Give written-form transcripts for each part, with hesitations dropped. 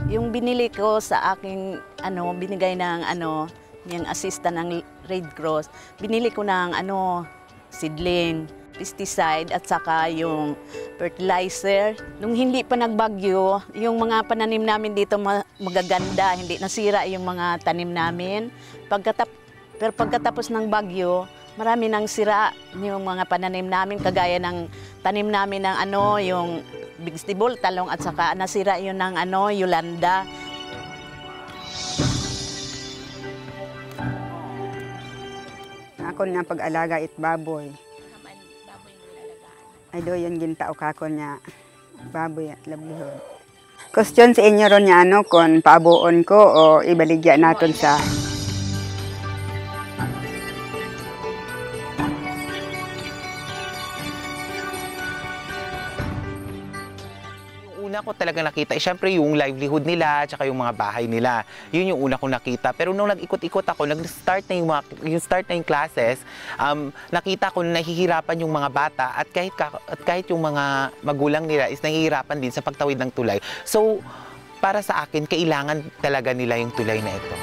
Yung binili ko sa aking binigay ng yung assistant ng Red Cross, binili ko ng seedling, pesticide at saka yung fertilizer. Nung hindi pa nagbagyo, yung mga pananim namin dito magaganda, hindi nasira yung mga tanim namin. Pero pagkatapos ng bagyo, marami nang sira yung mga pananim namin, kagaya ng tanim namin ng yung vegetable, talong at saka nasira yun ng Yolanda. Ako nga pag-alaga it baboy. Ay do yun gintao kako niya baboy at labuhon. Question sa inyo ron niya kung paabuon ko o ibaligya naton sa una ko talaga nakita, syempre yung livelihood nila, tsaka yung mga bahay nila. Yun yung una kong nakita. Pero nung nag-ikot-ikot ako, nag-start na yung classes, nakita ko na nahihirapan yung mga bata at kahit yung mga magulang nila is nahihirapan din sa pagtawid ng tulay. So, para sa akin, kailangan talaga nila yung tulay na ito.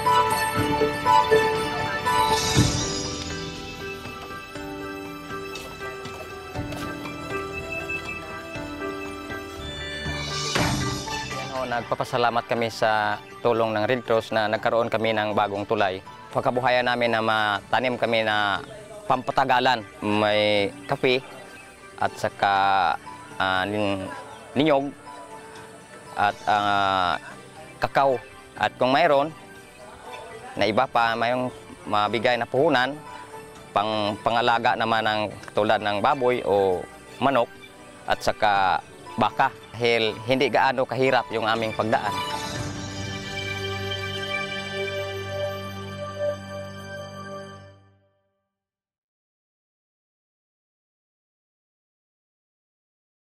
Nagpapasalamat kami sa tulong ng Red Cross na nagkaroon kami ng bagong tulay. Pagkabuhayan namin na matanim kami na pampatagalan. May kape at saka ninyog at kakao. At kung mayroon na iba pa, mayroong mabigay na puhunan, pangalaga naman ng tulad ng baboy o manok at saka baka. Dahil hindi gaano kahirap yung aming pagdaan.